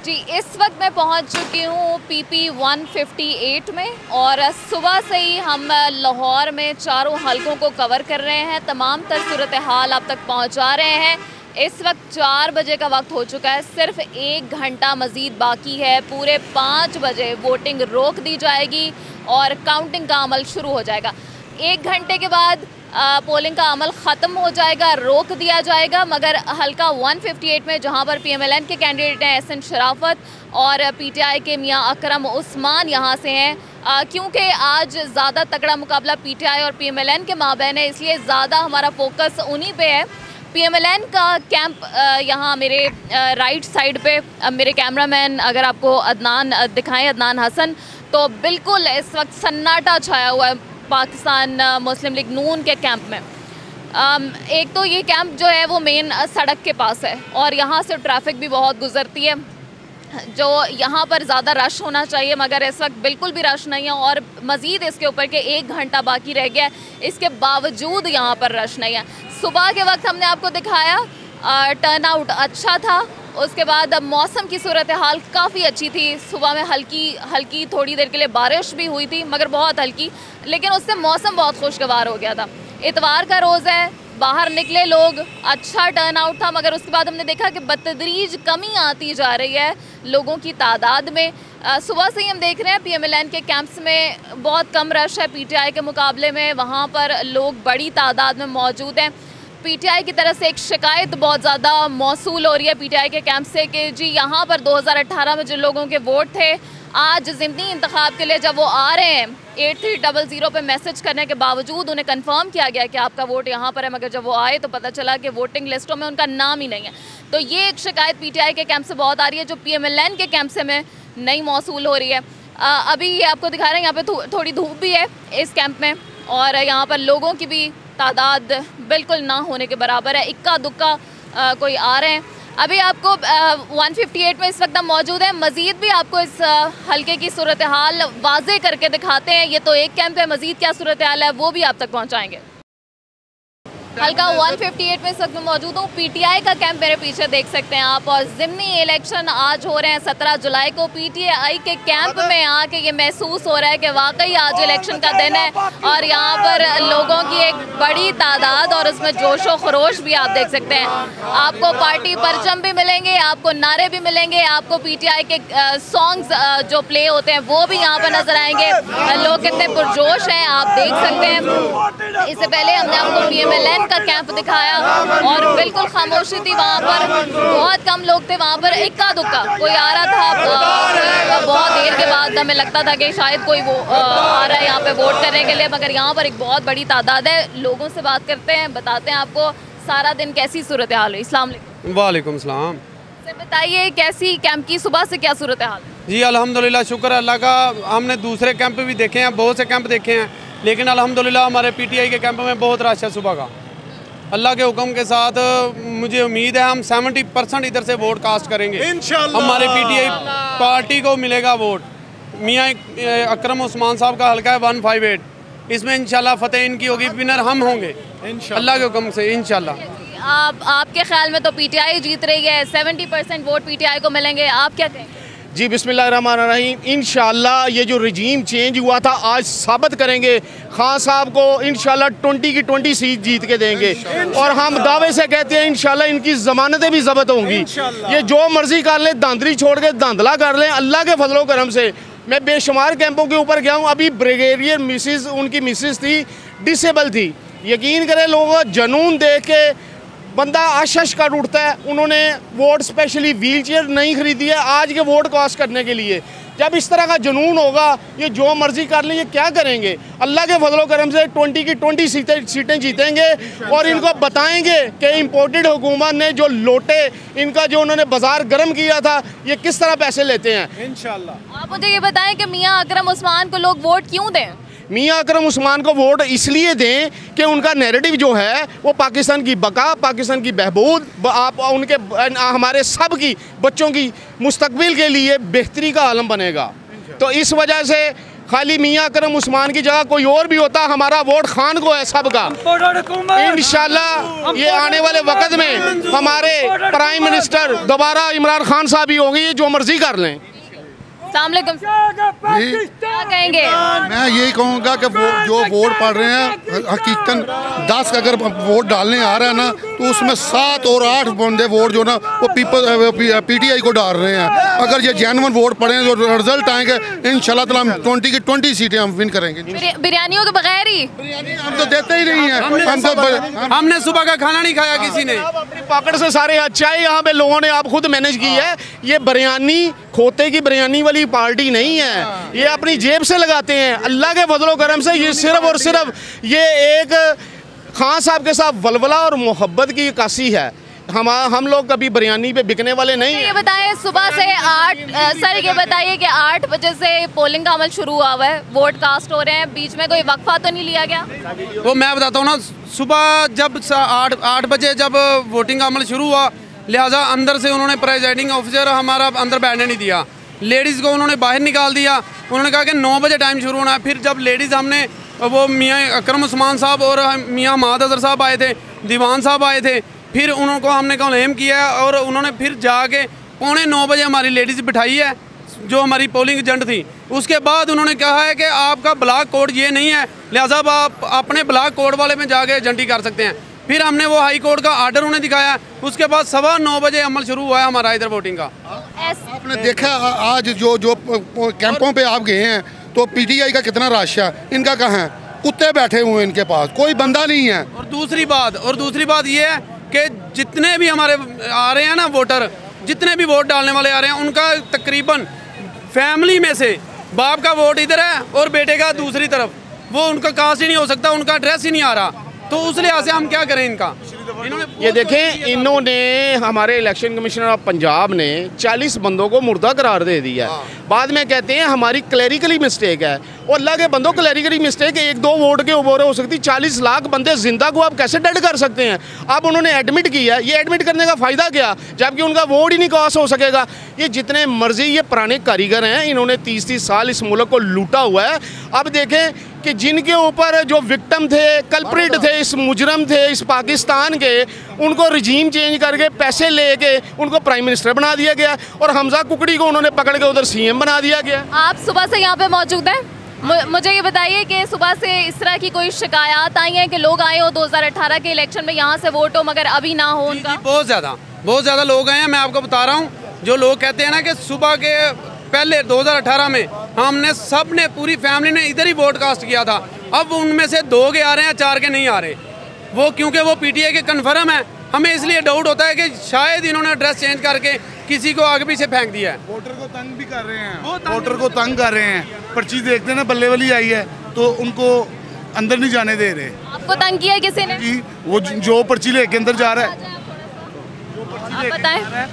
जी, इस वक्त मैं पहुंच चुकी हूँ PP 158 में और सुबह से ही हम लाहौर में चारों हलकों को कवर कर रहे हैं, तमाम तर सूरत हाल आप तक पहुंचा रहे हैं। इस वक्त 4 बजे का वक्त हो चुका है, सिर्फ 1 घंटा मज़ीद बाकी है। पूरे 5 बजे वोटिंग रोक दी जाएगी और काउंटिंग का अमल शुरू हो जाएगा। 1 घंटे के बाद पोलिंग का अमल ख़त्म हो जाएगा, रोक दिया जाएगा। मगर हल्का 158 में जहां पर PMLN के कैंडिडेट हैं SN शराफत और PTI के मियां अकरम उस्मान यहाँ से हैं, क्योंकि आज ज़्यादा तगड़ा मुकाबला PTI और PMLN के माबैन है, इसलिए ज़्यादा हमारा फोकस उन्हीं पे है। PMLN का कैंप यहाँ मेरे राइट साइड पे, मेरे कैमरामैन अगर आपको अदनान दिखाएं, अदनान हसन, तो बिल्कुल इस वक्त सन्नाटा छाया हुआ है पाकिस्तान मुस्लिम लीग नून के कैंप में। एक तो ये कैंप जो है वो मेन सड़क के पास है और यहाँ से ट्रैफिक भी बहुत गुजरती है, जो यहाँ पर ज़्यादा रश होना चाहिए मगर इस वक्त बिल्कुल भी रश नहीं है। और मज़ीद इसके ऊपर के 1 घंटा बाकी रह गया है, इसके बावजूद यहाँ पर रश नहीं है। सुबह के वक्त हमने आपको दिखाया टर्न आउट अच्छा था, उसके बाद मौसम की सूरत हाल काफ़ी अच्छी थी। सुबह में हल्की थोड़ी देर के लिए बारिश भी हुई थी मगर बहुत हल्की, लेकिन उससे मौसम बहुत खुशगवार हो गया था। इतवार का रोज़ है, बाहर निकले लोग, अच्छा टर्न आउट था, मगर उसके बाद हमने देखा कि बतदरीज कमी आती जा रही है लोगों की तादाद में। सुबह से ही हम देख रहे हैं PMLN के कैंप्स में बहुत कम रश है PTI के मुकाबले में, वहाँ पर लोग बड़ी तादाद में मौजूद हैं। PTI की तरफ से एक शिकायत बहुत ज़्यादा मौसूल हो रही है PTI के कैंप से कि जी यहाँ पर 2018 में जिन लोगों के वोट थे, आज ज़िमनी इंतखाब के लिए जब वो आ रहे हैं 8300 पे मैसेज करने के बावजूद उन्हें कंफर्म किया गया कि आपका वोट यहाँ पर है, मगर जब वो आए तो पता चला कि वोटिंग लिस्टों में उनका नाम ही नहीं है। तो ये एक शिकायत PTI के कैंप से बहुत आ रही है जो PMLN के कैंप से में नहीं मौसूल हो रही है। अभी ये आपको दिखा रहे हैं, यहाँ पे थोड़ी धूप भी है इस कैंप में और यहाँ पर लोगों की भी तादाद बिल्कुल ना होने के बराबर है, इक्का दुक्का कोई आ रहे हैं। अभी आपको 158 में इस वक्त हम मौजूद हैं, मज़ीद भी आपको इस हल्के की सूरत हाल वाज़े करके दिखाते हैं। ये तो एक कैंप है, मज़ीद क्या सूरत हाल है वो भी आप तक पहुँचाएँगे। हल्का 158 में इस वक्त मैं मौजूद हूँ, PTI का कैंप मेरे पीछे देख सकते हैं आप। और ज़िमनी इलेक्शन आज हो रहे हैं 17 जुलाई को। PTI के कैंप में आके ये महसूस हो रहा है कि वाकई आज इलेक्शन का दिन है और यहाँ पर लोगों की एक बड़ी तादाद और उसमें जोशो खरोश भी आप देख सकते हैं। आपको पार्टी परचम भी मिलेंगे, आपको नारे भी मिलेंगे, आपको PTI के सॉन्ग्स जो प्ले होते हैं वो भी यहाँ पर नजर आएंगे। लोग कितने पुरजोश हैं आप देख सकते हैं। इससे पहले हमने आपको PMLN का कैंप दिखाया और बिल्कुल खामोशी थी, वहाँ पर बहुत कम लोग थे, वहाँ पर इक्का दुक्का कोई आ रहा था। बहुत देर के बाद हमें लगता था कि शायद कोई वो आ रहा है यहाँ पे वोट करने के लिए, मगर यहाँ पर एक बहुत बड़ी तादाद है। लोगों से बात करते हैं, बताते हैं आपको सारा दिन कैसी सूरत हाल हुई। अस्सलाम वालेकुम। वालेकुम सलाम। सर बताइए कैसी कैंप की सुबह से क्या सूरत हाल? जी अल्हम्दुलिल्लाह, शुक्र है अल्लाह का। हमने दूसरे कैंप भी देखे हैं, बहुत से कैंप देखे हैं, लेकिन अल्हम्दुलिल्लाह हमारे PTI के कैंप में बहुत रश है सुबह का। अल्लाह के हुक्म के साथ मुझे उम्मीद है हम 70% इधर से वोट कास्ट करेंगे इंशाअल्लाह। हमारे PTI पार्टी को मिलेगा वोट। मियां अकरम उस्मान साहब का हल्का है 158, इसमें इंशाल्लाह फतेह इनकी होगी, विनर हम होंगे अल्लाह के हुक्म से इंशाल्लाह। आपके ख्याल में तो PTI जीत रही है, 70% वोट PTI को मिलेंगे, आप क्या कहेंगे? जी बिस्मिल्लाहिर्रहमानिर्रहीम, इंशाल्लाह ये जो रजीम चेंज हुआ था आज साबित करेंगे। खान साहब को इंशाल्लाह 20 की 20 सीट जीत के देंगे और हम दावे से कहते हैं इंशाल्लाह इनकी जमानतें भी जब्त होंगी। ये जो मर्जी कर लें, धांधली छोड़ के धांधला कर लें, अल्लाह के फजलो करम से। मैं बेशुमार कैंपों के ऊपर गया हूँ, अभी ब्रिगेडियर मिसिस, उनकी मिसिस थी, डिसेबल थी। यकीन करें लोगों का जनून देख के बंदा आशश का उठता है। उन्होंने वोट स्पेशली व्हील चेयर नहीं खरीदी है आज के वोट कास्ट करने के लिए। जब इस तरह का जुनून होगा, ये जो मर्जी कर लें, ये क्या करेंगे? अल्लाह के फजलो करम से 20 की 20 सीटें जीतेंगे और इनको बताएंगे कि इम्पोर्टेड हुकूमत ने जो लोटे इनका जो उन्होंने बाजार गर्म किया था, ये किस तरह पैसे लेते हैं इंशाल्लाह। आप मुझे ये बताएं कि मियां अकरम उस्मान को लोग वोट क्यों दें? मियां अकरम उस्मान को वोट इसलिए दें कि उनका नैरेटिव जो है वो पाकिस्तान की बका, पाकिस्तान की बहबूद, आप उनके हमारे सब की बच्चों की मुस्तकबिल के लिए बेहतरी का आलम बनेगा। तो इस वजह से खाली मियाँ करम उस्मान की जगह कोई और भी होता, हमारा वोट खान को है सबका। इंशाल्लाह ये आने वाले वक्त में हमारे प्राइम मिनिस्टर दोबारा इमरान खान साहब ही होंगे, जो मर्जी कर लें। अस्सलामुअलैकुम, क्या कहेंगे? मैं यही कहूँगा कि वो जो वोट पड़ रहे हैं हकीकतन 10 अगर वोट डालने आ रहा है ना, तो उसमें 7 और 8 बंदे वोट जो ना वो PTI को डाल रहे हैं। अगर ये जेन्युइन वोट पड़े जो रिजल्ट आएंगे इंशाल्लाह ताला हम 20 की 20 सीटें हम विन करेंगे। बिरयानियों के बगैर ही हम तो देते ही नहीं है, हमने सुबह का खाना नहीं खाया किसी ने। अपनी पॉकेट से सारे चाय यहाँ पे लोगों ने आप खुद मैनेज की है। ये बिरयानी खोते की बिरयानी वाली पार्टी नहीं है, ये अपनी जेब से लगाते हैं। अल्लाह के फजलो करम से ये सिर्फ और सिर्फ ये एक खान साहब के साथ वलवला और मोहब्बत की कासी है। हम लोग कभी बिरयानी पे बिकने वाले नहीं। ये बताएं सुबह से 8 सर ये बताइए कि 8 बजे से पोलिंग का अमल शुरू हुआ हुआ है, वोट कास्ट हो रहे हैं, बीच में कोई वक्फा तो नहीं लिया गया? वो मैं बताता हूँ ना, सुबह जब 8 बजे जब वोटिंग का अमल शुरू हुआ, लिहाजा अंदर से उन्होंने प्रेजाइडिंग ऑफिसर हमारा अंदर बैठने नहीं दिया, लेडीज़ को उन्होंने बाहर निकाल दिया। उन्होंने कहा कि 9 बजे टाइम शुरू होना है। फिर जब लेडीज़ हमने वो मियाँ अकरम उस्मान साहब और मियाँ महमद अजहर साहब आए थे, दीवान साहब आए थे, फिर उनको हमने क्लेम किया और उन्होंने फिर जाके 8:45 बजे हमारी लेडीज़ बिठाई है जो हमारी पोलिंग एजेंट थी। उसके बाद उन्होंने कहा है कि आपका ब्लॉक कोड ये नहीं है, लिहाजा आप अपने ब्लॉक कोड वाले में जाके एजेंटी कर सकते हैं। फिर हमने वो हाई कोर्ट का आर्डर उन्हें दिखाया। उसके बाद 9:15 बजे अमल शुरू हुआ है हमारा इधर वोटिंग का। आपने देखा आज जो कैंपों पे आप गए हैं तो PTI का कितना रश है, इनका कहाँ है? कुत्ते बैठे हुए हैं इनके पास, कोई बंदा नहीं है। और दूसरी बात ये है कि जितने भी हमारे आ रहे हैं ना वोटर, जितने भी वोट डालने वाले आ रहे हैं, उनका तकरीबन फैमिली में से बाप का वोट इधर है और बेटे का दूसरी तरफ, वो उनका कास्ट ही नहीं हो सकता, उनका एड्रेस ही नहीं आ रहा। तो उस लिहाज से हम क्या करें इनका? ये देखें, इन्होंने हमारे इलेक्शन कमिश्नर ऑफ पंजाब ने 40 बंदों को मुर्दा करार दे दिया। बाद में कहते हैं हमारी क्लैरिकली मिस्टेक है। और अल्लाह के बंदों, क्लैरिकली मिस्टेक 1-2 वोट के ऊपर हो सकती, 40 लाख बंदे जिंदा को आप कैसे डेड कर सकते हैं? अब उन्होंने एडमिट किया, ये एडमिट करने का फ़ायदा क्या, जबकि उनका वोट ही नहीं कास्ट हो सकेगा। ये जितने मर्जी ये पुराने कारीगर हैं, इन्होंने 30-30 साल इस मुल्क को लूटा हुआ है। अब देखें कि जिनके ऊपर जो विक्टिम थे, कल्प्रिट थे, इस मुजरम थे इस पाकिस्तान के, उनको रिजीम चेंज करके पैसे लेके उनको प्राइम मिनिस्टर बना दिया गया और हमजा कुकड़ी को उन्होंने पकड़ के उधर CM बना दिया गया। आप सुबह से यहाँ पे मौजूद हैं, मुझे ये बताइए कि सुबह से इस तरह की कोई शिकायत आई है कि लोग आए हो 2018 के इलेक्शन में यहाँ से वोट हो मगर अभी ना हो उनका? बहुत ज़्यादा लोग आए हैं। मैं आपको बता रहा हूँ, जो लोग कहते हैं ना कि सुबह के पहले 2018 में हमने सब ने पूरी फैमिली ने इधर ही वोट कास्ट किया था, अब उनमें से 2 के आ रहे हैं, 4 के नहीं आ रहे। वो क्योंकि वो PTI के कन्फर्म है, हमें इसलिए डाउट होता है कि शायद इन्होंने एड्रेस चेंज करके किसी को आगे पीछे फेंक दिया है। वोटर को तंग भी कर रहे हैं, वोटर को तंग कर रहे हैं। पर्ची देखते हैं ना, बल्ले वाली आई है तो उनको अंदर नहीं जाने दे रहे। आपको तंग किया किसी ने? जी, वो जो पर्ची लेके अंदर जा रहा है, आप बताएं।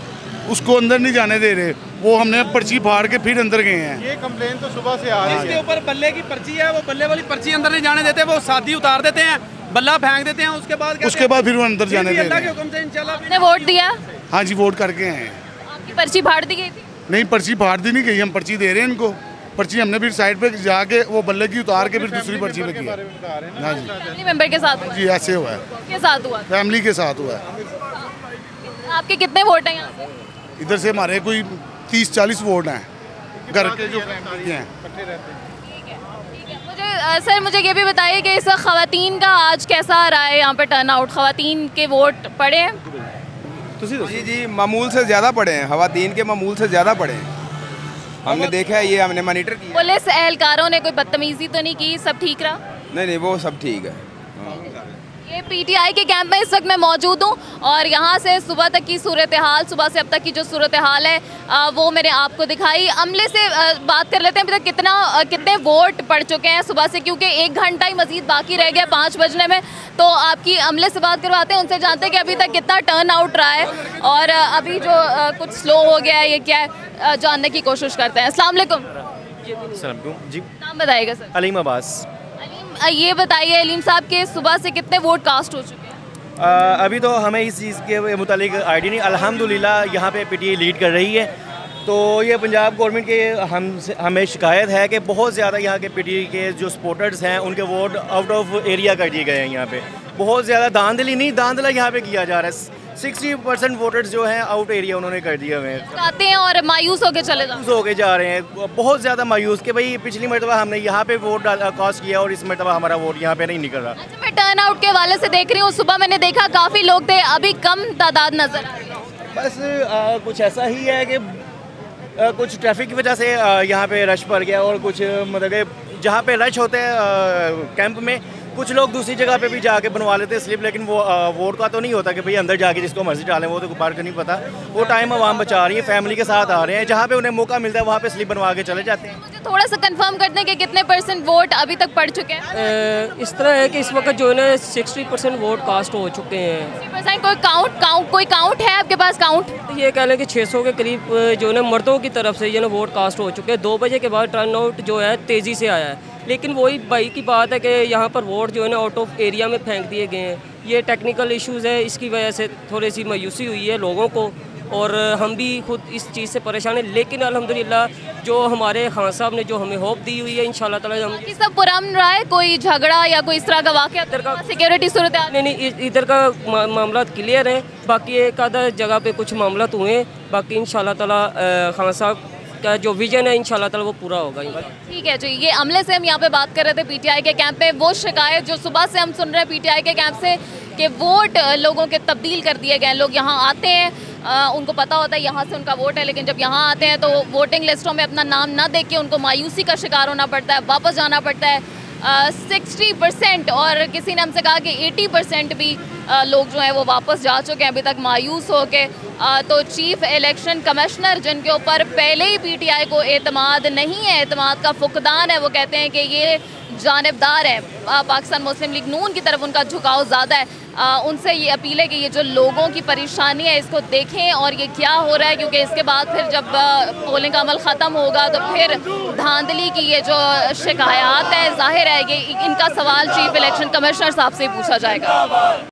उसको अंदर नहीं जाने दे रहे। वो हमने पर्ची फाड़ के फिर अंदर गए हैं। ये कंप्लेन तो सुबह से आ रही है। इसके ऊपर बल्ले की पर्ची है, वो बल्ले वाली पर्ची अंदर नहीं जाने देते, वो सादी उतार देते हैं, बल्ला फेंक देते हैं। उसके बाद फिर वो अंदर जाने दे रहे हैं। आपने वोट दिया? हाँ जी, वोट करके हैं। आपकी पर्ची फाड़ दी गई थी? नहीं, पर्ची फाड़ दी नहीं गई, हम पर्ची दे रहे हैं इनको। पर्ची हमने फिर साइड पे जाके वो बल्ले की उतार के फिर दूसरी पर्ची पे किया। हाँ जी, फैमिली मेंबर के साथ हुआ? जी ऐसे हुआ है। के साथ हुआ? फैमिली के साथ हुआ है। आपके कितने वोट हैं यहाँ से? इधर से हमारे कोई 30-40 वोट हैं घर के जो फैमिली हैं। मुझे ये भी बताइए कि इस ख़वातीन का आज कैसा रहा है यहाँ पे टर्नआउट? ख़वातीन के वोट पड़े हैं? जी, मामूल से ज़्यादा पड़े हैं। ख़वातीन के मामूल से ज़्यादा पड़े हैं, हमने देखा है, ये हमने मॉनिटर किया। पुलिस एहलकारों ने कोई बदतमीजी तो नहीं की? सब ठीक रहा? नहीं, वो सब ठीक है। ये PTI के कैंप में इस वक्त मैं मौजूद हूँ और यहाँ से सुबह तक की सूरत हाल, सुबह से अब तक की जो सूरत हाल है वो मैंने आपको दिखाई। अमले से बात कर लेते हैं, अभी तक कितने वोट पड़ चुके हैं सुबह से, क्योंकि 1 घंटा ही मजीद बाकी रह गया 5 बजने में। तो आपकी अमले से बात करवाते हैं, उनसे जानते हैं कि अभी तक कितना टर्न आउट रहा है और अभी जो कुछ स्लो हो गया है ये क्या है, जानने की कोशिश करते हैं। अस्सलाम वालेकुम जी, नाम बताइएगा सर? अलीम अब्बास। ये बताइए अलीम साहब के सुबह से कितने वोट कास्ट हो चुके हैं? अभी तो हमें इस चीज़ के मुतालिक आइडिया नहीं। अल्हम्दुलिल्लाह यहाँ पे PTI लीड कर रही है तो ये पंजाब गवर्नमेंट के हमें शिकायत है कि बहुत ज़्यादा यहाँ के पीटीआई के जो सपोर्टर्स हैं उनके वोट आउट ऑफ एरिया कर दिए गए हैं। यहाँ पे बहुत ज़्यादा दांधला यहाँ पे किया जा रहा है। 60% वोटर्स जो हैं आउट एरिया उन्होंने कर दिए हुए हैं। आते हैं और मायूस होके चले जाते हैं। होके जा रहे हैं बहुत ज़्यादा मायूस कि भाई पिछली मरतबा हमने यहाँ पे वोट कास्ट किया और इस मरतबा हमारा वोट यहाँ पे नहीं निकल रहा। अच्छा, मैं टर्न आउट के हवाले से देख रही हूँ, सुबह मैंने देखा काफ़ी लोग थे, अभी कम तादाद नजर आ रही है। बस कुछ ऐसा ही है कि कुछ ट्रैफिक की वजह से यहाँ पे रश पड़ गया और कुछ मतलब जहाँ पे रश होते हैं कैंप में कुछ लोग दूसरी जगह पे भी जाके बनवा लेते हैं स्लिप, लेकिन वो वोट का तो नहीं होता कि भाई अंदर जाके जिसको मर्जी डालें, वो तो बाहर का नहीं पता। वो टाइम आवाम बचा रही है, फैमिली के साथ आ रहे हैं, जहाँ पे उन्हें मौका मिलता है वहाँ पे स्लिप बनवा के चले जाते हैं। मुझे थोड़ा सा कंफर्म कर दें कि कितने % वोट अभी तक पड़ चुके हैं? इस तरह है कि इस वक्त जो है ना 60% वोट कास्ट हो चुके हैं। 60% कोई काउंट है आपके पास काउंट? ये कह लें कि 600 के करीब जो है ना मर्दों की तरफ से जो ना वोट कास्ट हो चुके हैं। 2 बजे के बाद टर्न आउट जो है तेज़ी से आया है, लेकिन वही भाई की बात है कि यहाँ पर वोट जो है ना आउट ऑफ एरिया में फेंक दिए गए हैं। ये टेक्निकल इश्यूज़ है, इसकी वजह से थोड़ी सी मायूसी हुई है लोगों को और हम भी खुद इस चीज़ से परेशान हैं। लेकिन अल्हम्दुलिल्लाह जो हमारे खान साहब ने जो हमें होप दी हुई है, इंशाल्लाह ताला हम सब पुरअमन रहा है, कोई झगड़ा या कोई इस तरह का वाक़या इधर का सिक्योरिटी सूरत नहीं, इधर का मामला क्लियर है। बाकी एक आधा जगह पे कुछ मामला हुए हैं, बाकी इंशाल्लाह ताला खान साहब का जो विजन है इंशाल्लाह ताला वो पूरा होगा। ठीक है जी, ये अमले से हम यहाँ पे बात कर रहे थे पीटीआई के कैंप में। वो शिकायत जो सुबह से हम सुन रहे हैं पीटीआई के कैंप से कि वोट लोगों के तब्दील कर दिए गए। लोग यहाँ आते हैं, उनको पता होता है यहाँ से उनका वोट है, लेकिन जब यहाँ आते हैं तो वोटिंग लिस्टों में अपना नाम ना देख के उनको मायूसी का शिकार होना पड़ता है, वापस जाना पड़ता है। 60% और किसी ने हमसे कहा कि 80% भी लोग जो हैं वो वापस जा चुके हैं अभी तक मायूस होके। तो चीफ इलेक्शन कमिश्नर जिनके ऊपर पहले ही पीटीआई को एतमाद नहीं है, एतमाद का फुकदान है, वो कहते हैं कि ये जानिबदार है, पाकिस्तान मुस्लिम लीग नून की तरफ उनका झुकाव ज़्यादा है। उनसे ये अपील है कि ये जो लोगों की परेशानी है इसको देखें और ये क्या हो रहा है, क्योंकि इसके बाद फिर जब पोलिंग का अमल ख़त्म होगा तो फिर धांधली की ये जो शिकायत है, जाहिर है ये इनका सवाल चीफ इलेक्शन कमिश्नर साहब से पूछा जाएगा।